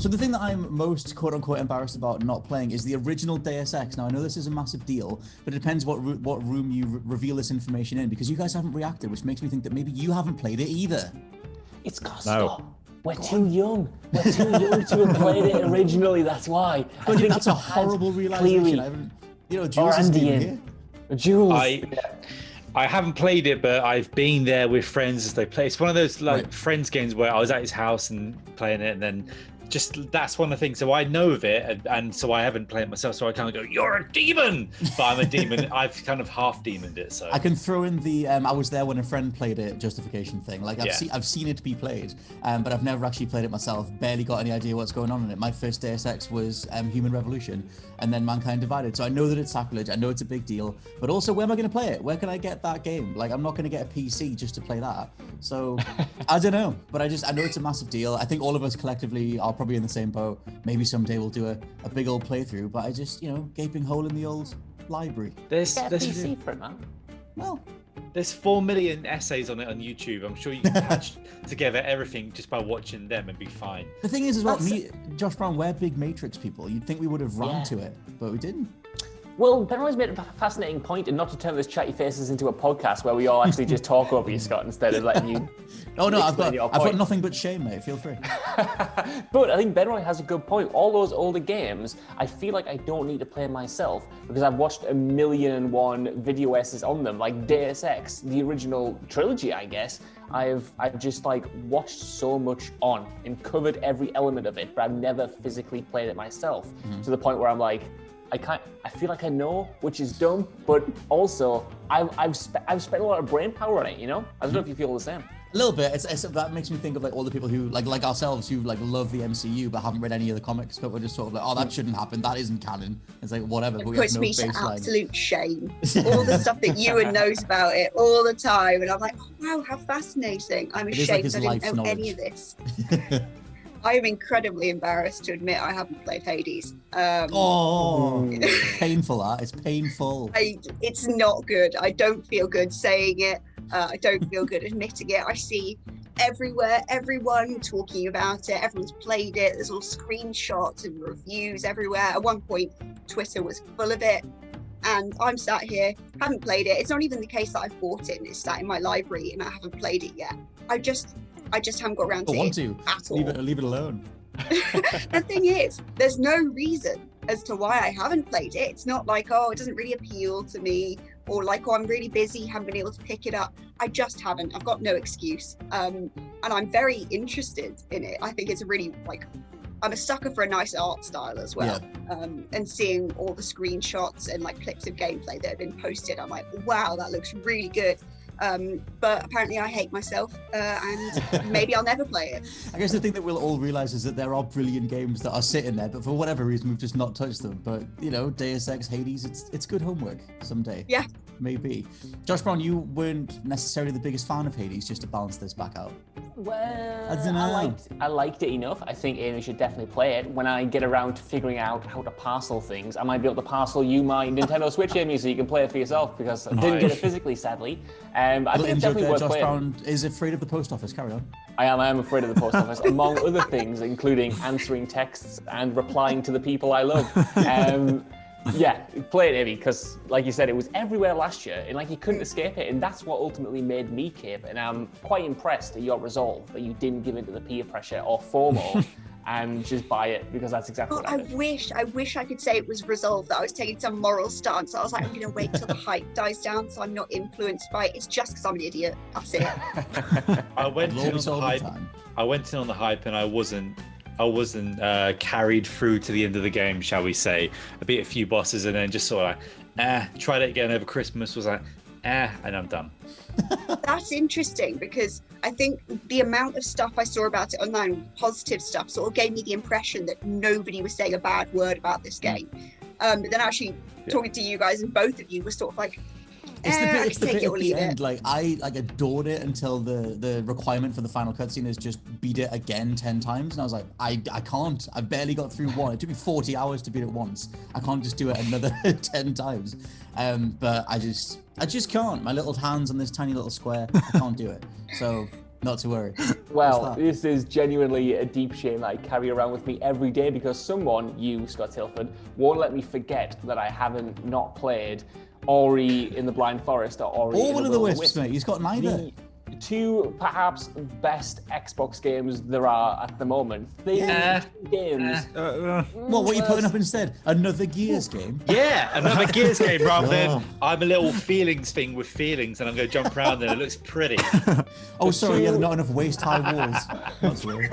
So the thing that I'm most quote-unquote embarrassed about not playing is the original Deus Ex. Now, I know this is a massive deal, but it depends what room you reveal this information in, because you guys haven't reacted, which makes me think that maybe you haven't played it either. It's got to stop. We're too young. We're too young to have played it originally, that's why. But that's a horrible realization. Jules isn't even here. Jules. I haven't played it, but I've been there with friends as they play. It's one of those friends games where I was at his house and playing it, and then that's one of the things. So I know of it, and so I haven't played it myself. So I kind of go, "You're a demon," but I'm a demon. I've kind of half demoned it. So I can throw in the I was there when a friend played it justification thing. Like I've seen it be played, but I've never actually played it myself. Barely got any idea what's going on in it. My first Deus Ex was Human Revolution, and then Mankind Divided. So I know that it's sacrilege. I know it's a big deal. But also, where am I going to play it? Where can I get that game? Like, I'm not going to get a PC just to play that. So I don't know. But I know it's a massive deal. I think all of us collectively are probably in the same boat. Maybe someday we'll do a big old playthrough. But I just, gaping hole in the old library. There's PC for it, man. Well, there's 4 million essays on it on YouTube. I'm sure you can patch together everything just by watching them and be fine. The thing is as well, Josh Brown, we're big Matrix people. You'd think we would have run to it, but we didn't. Well, Ben always made a fascinating point, and not to turn this chatty faces into a podcast where we all actually just talk over you, Scott, instead of letting you. Oh no, I've got nothing but shame, mate. Feel free. But I think Benroy has a good point. All those older games, I feel like I don't need to play myself because I've watched 1,000,001 video essays on them, like Deus Ex, the original trilogy, I guess. I've just watched so much on and covered every element of it, but I've never physically played it myself to the point where I'm like, I feel like I know, which is dumb, but also I've spent a lot of brain power on it, I don't know if you feel the same. A little bit. That makes me think of all the people who like ourselves who love the MCU but haven't read any of the comics, but we're just sort of like, oh, that shouldn't happen. That isn't canon. It's like whatever. It but puts me to absolute shame. All the stuff that Ewan knows about it all the time, and I'm like, oh wow, how fascinating. I'm ashamed I didn't know any of this. I am incredibly embarrassed to admit I haven't played Hades. Painful, that. It's painful. It's not good. I don't feel good saying it. I don't feel good admitting it. I see everywhere, everyone talking about it. Everyone's played it. There's all screenshots and reviews everywhere. At one point, Twitter was full of it. And I'm sat here, haven't played it. It's not even the case that I've bought it and it's sat in my library and I haven't played it yet. I just haven't got around to it at all. Leave it alone. The thing is, there's no reason as to why I haven't played it. It's not like, it doesn't really appeal to me, or like, I'm really busy, haven't been able to pick it up. I just haven't. I've got no excuse. And I'm very interested in it. I think it's a really, I'm a sucker for a nice art style as well. Yeah. And seeing all the screenshots and clips of gameplay that have been posted, I'm like, wow, that looks really good. But apparently I hate myself, and maybe I'll never play it. I guess the thing that we'll all realize is that there are brilliant games that are sitting there, but for whatever reason we've just not touched them. But Deus Ex, Hades, it's good homework someday. Yeah, maybe. Josh Brown, you weren't necessarily the biggest fan of Hades, just to balance this back out. Well, I don't know. I liked it enough. I think Amy should definitely play it. When I get around to figuring out how to parcel things, I might be able to parcel you my Nintendo Switch, Amy, so you can play it for yourself, because I didn't get it physically, sadly. I think it's definitely worth Josh playing. Brown is afraid of the post office. Carry on. I am afraid of the post office, among other things, including answering texts and replying to the people I love. Yeah, play it, Amy, because like you said, it was everywhere last year, and you couldn't escape it, and that's what ultimately made me cape. And I'm quite impressed at your resolve that you didn't give in to the peer pressure or FOMO and just buy it, because that's exactly what I did. I wish I could say it was resolved, that I was taking some moral stance. I was like, I'm going to wait till the hype dies down so I'm not influenced by it. It's just because I'm an idiot. That's it. I went in on the hype and I wasn't carried through to the end of the game, shall we say. I beat a few bosses and then just sort of tried it again over Christmas, was and I'm done. That's interesting, because I think the amount of stuff I saw about it online, positive stuff, sort of gave me the impression that nobody was saying a bad word about this game. But then actually talking to you guys, and both of you were sort of like, it's the bit at the end. I adored it until the requirement for the final cutscene is just beat it again 10 times, and I was like, I can't. I barely got through one. It took me 40 hours to beat it once. I can't just do it another 10 times. But I just can't. My little hands on this tiny little square, I can't do it. So Not to worry. Well, this is genuinely a deep shame that I carry around with me every day because someone, you, Scott Tilford, won't let me forget that I haven't not played Ori in the Blind Forest or Ori in one the of the Will of the Wisps, Wisp. mate. He's got neither. The two perhaps best Xbox games there are at the moment. Games. What are you putting up instead? Another Gears game? Yeah, another Gears game rather than I'm a little feelings thing with feelings and I'm going to jump around and it looks pretty. Oh, sorry, yeah, not enough waist-high walls. That's weird.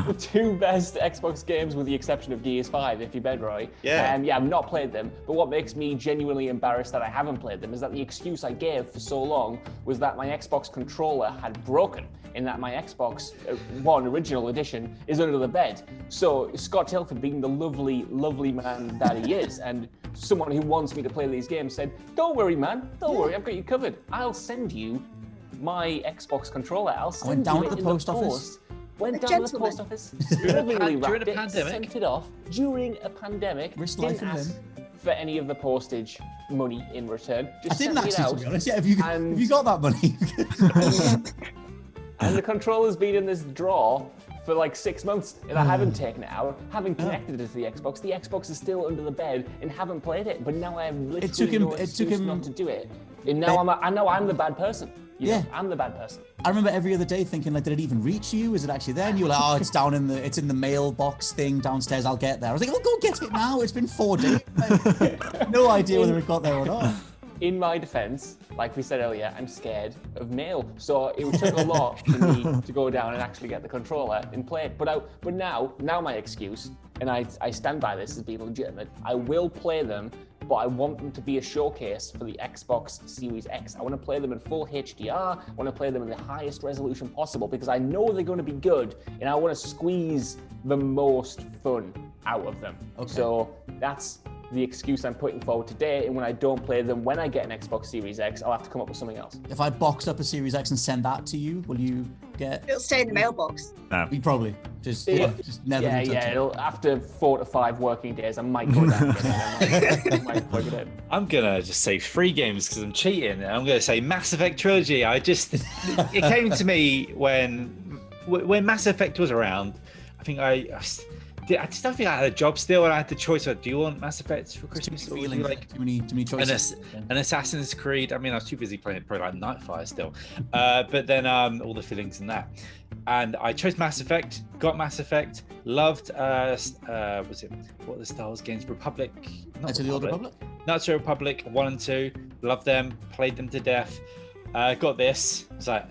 The two best Xbox games, with the exception of Gears 5, if you bet, Roy. Yeah. I've not played them, but what makes me genuinely embarrassed that I haven't played them is that the excuse I gave for so long was that my Xbox controller had broken, in that my Xbox One original edition is under the bed. So Scott Tilford, being the lovely, lovely man that he is, and someone who wants me to play these games, said, "Don't worry, man. Don't worry. I've got you covered. I'll send you my Xbox controller. I'll send I went down you to it the in post office. Went down to the post office, lovingly wrapped it, sent it off during a pandemic. Didn't ask for any of the postage money in return. Just I didn't sent it actually, out. to be honest. Yeah, have you got that money? And the controller's been in this drawer for like 6 months, and I haven't taken it out. Haven't connected it to the Xbox. The Xbox is still under the bed, and haven't played it. But now I have literally no excuse not to do it. And now I'm the bad person. You know, I'm the bad person. I remember every other day thinking, like, did it even reach you? Is it actually there? And you were like, oh, it's in the mailbox thing downstairs. I'll get there. I was like, well, go get it now. It's been 4 days. No idea whether it got there or not. In my defense, like we said earlier, I'm scared of mail. So it took a lot for me to go down and actually get the controller and play it. But now my excuse, and I stand by this as being legitimate, I will play them, but I want them to be a showcase for the Xbox Series X. I want to play them in full HDR. I want to play them in the highest resolution possible because I know they're going to be good, and I want to squeeze the most fun out of them. Okay. So that's the excuse I'm putting forward today, and when I don't play them, when I get an Xbox Series X, I'll have to come up with something else. If I box up a Series X and send that to you, will you get... It'll stay in the mailbox. No. You probably. Just never touch it. After 4 to 5 working days, I might go down and I might plug it in. I'm going to just say 3 games because I'm cheating. I'm going to say Mass Effect Trilogy. It came to me when Mass Effect was around. I think I just don't think I had a job still, and I had the choice of, do you want Mass Effect for Christmas? Or would you like too many choices. An Assassin's Creed. I mean, I was too busy playing probably like Nightfire still. But then all the feelings in that. And I chose Mass Effect, got Mass Effect, loved, what are the Star Wars games? Republic? Knights of the Old Republic? Knights of the Republic 1 and 2, loved them, played them to death. Got this, I was like,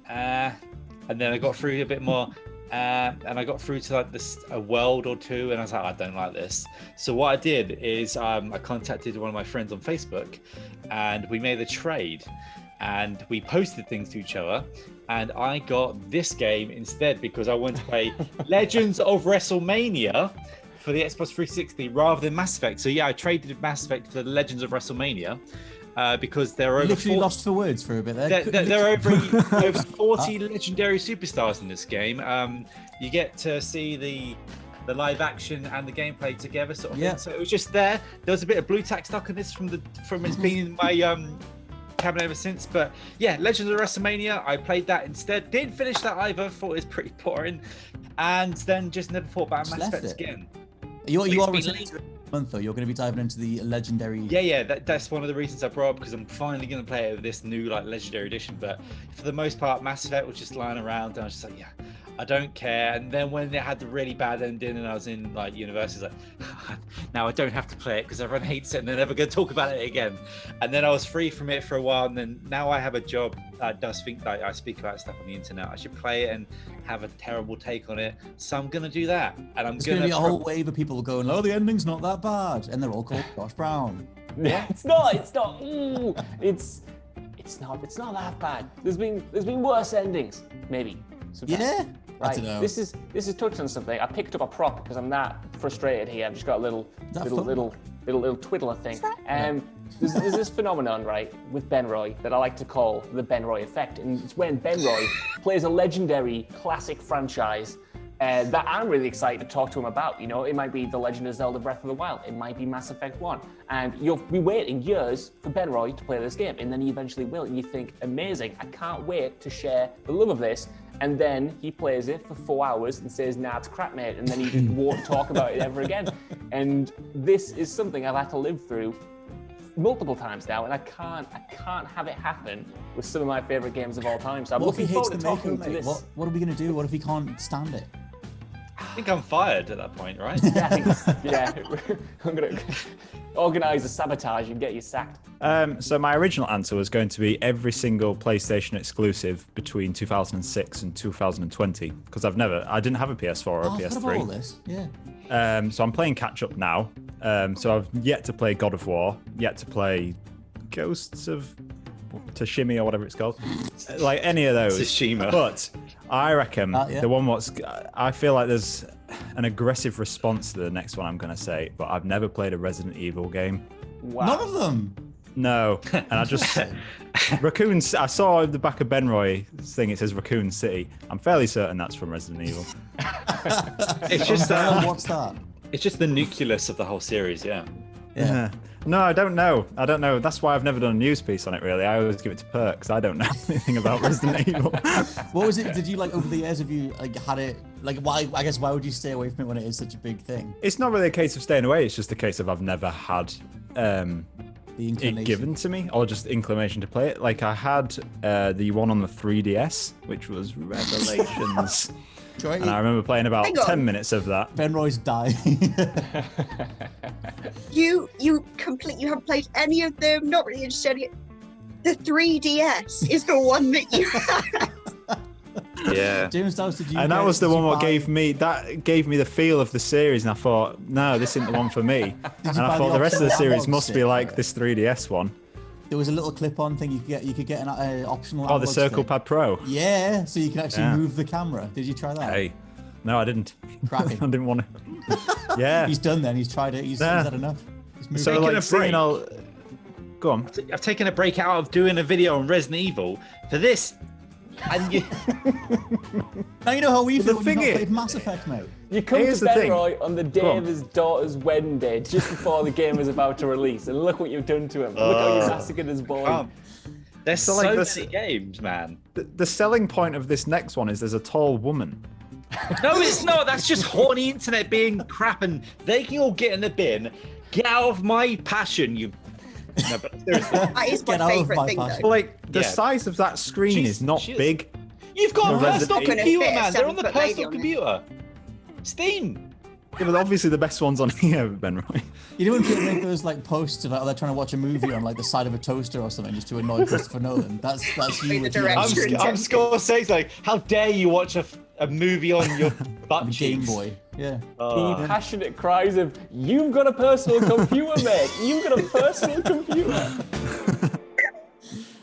and then I got through a bit more. And I got through to like a world or two, and I was like, I don't like this. So what I did is I contacted one of my friends on Facebook, and we made a trade, and we posted things to each other. And I got this game instead because I wanted to play Legends of WrestleMania for the Xbox 360 rather than Mass Effect. So yeah, I traded Mass Effect for the Legends of WrestleMania. Because there are literally lost for words for a bit there. There are over 40 legendary superstars in this game. You get to see the live action and the gameplay together, sort of thing. So it was just there. There was a bit of blue tack stuck in this from it's been in my cabinet ever since. But yeah, Legends of WrestleMania, I played that instead. Didn't finish that either. Thought it was pretty boring, and then just never thought about Mass Effect again. You are month though, you're going to be diving into the legendary. Yeah, that's one of the reasons I brought up, because I'm finally going to play it with this new like legendary edition. But for the most part, Mass Effect was just lying around, and I was just like, yeah, I don't care. And then when they had the really bad ending, and I was in like university, like, now I don't have to play it because everyone hates it, and they're never going to talk about it again. And then I was free from it for a while, and then now I have a job that does think that I speak about stuff on the internet. I should play it and have a terrible take on it, so I'm gonna do that. And I'm gonna be a whole wave of people going, oh, the ending's not that bad, and they're all called Josh Brown. Yeah, it's not. Ooh, it's not that bad. There's been worse endings, maybe. Sometimes. Yeah. Right. I don't know. This is touched on something. I picked up a prop because I'm that frustrated here. I've just got a little twiddler thing. There's this phenomenon, right, with Ben Roy that I like to call the Ben Roy effect, and it's when Ben Roy plays a legendary classic franchise that I'm really excited to talk to him about. You know, it might be The Legend of Zelda Breath of the Wild. It might be Mass Effect 1. And you'll be waiting years for Benroy to play this game. And then he eventually will. And you think, amazing, I can't wait to share the love of this. And then he plays it for 4 hours and says, nah, it's crap, mate. And then he just won't talk about it ever again. And this is something I've had to live through multiple times now, and I can't have it happen with some of my favorite games of all time. So I'm looking forward to talking to this. What are we going to do? What if he can't stand it? I think I'm fired at that point, right? Yeah, I'm going to organise a sabotage and get you sacked. So my original answer was going to be every single PlayStation exclusive between 2006 and 2020, because I didn't have a PS4 or a PS3. I forgot about all this. Yeah. So I'm playing catch up now. So I've yet to play God of War, yet to play Ghosts of Tsushima or whatever it's called, like any of those. Tsushima. But I reckon the one I feel like there's an aggressive response to the next one I'm going to say, but I've never played a Resident Evil game. Wow. None of them. No, and I just Raccoons. I saw the back of Benroy thing. It says Raccoon City. I'm fairly certain that's from Resident Evil. It's just what's that? It's just the nucleus of the whole series, yeah. No, I don't know. That's why I've never done a news piece on it, really. I always give it to Perk, because I don't know anything about Resident Evil. What was it? Did you, like, over the years, have you, like, had it, like, why would you stay away from it when it is such a big thing? It's not really a case of staying away. It's just a case of I've never had it given to me, or just inclination to play it. Like, I had the one on the 3DS, which was Revelations. And I remember playing about 10 minutes of that. Benroy's dying. You haven't played any of them, not really interested in it. The 3DS is the one that you had. Yeah. James Dowse, did you? And that was the one that gave me the feel of the series, and I thought, no, this isn't the one for me. And I thought the rest of the series must be like this 3DS one. There was a little clip-on thing you could get an optional. Oh, the Circle Pad Pro. Yeah, so you can actually move the camera. Did you try that? Hey, no, I didn't. Cracking. I didn't want to. Yeah. He's done then. He's tried it. He's had enough. So like seeing all. Go on. I've taken a break out of doing a video on Resident Evil for this. And you... Now you know how we feel when you played Mass Effect, mate. You come to Benroy on the day of his daughter's wedding day, just before the game is about to release, and look what you've done to him. Look how you massacred his boy. There's so many games, man. The selling point of this next one is there's a tall woman. No, it's not. That's just horny internet being crap, and they can all get in the bin. Get out of my passion, you... No, but seriously. That is my favourite thing, though. Like, the size of that screen is not big. You've got a personal computer, man. They're on the personal computer. Steam. Yeah, but obviously the best one's on here, Benroy. You know when people make those like posts about they're trying to watch a movie on like the side of a toaster or something just to annoy Christopher Nolan? That's you. I'm Scorsese, like, how dare you watch a movie on your butt Game Boy. Yeah. The passionate cries of, "You've got a personal computer, mate. You've got a personal computer."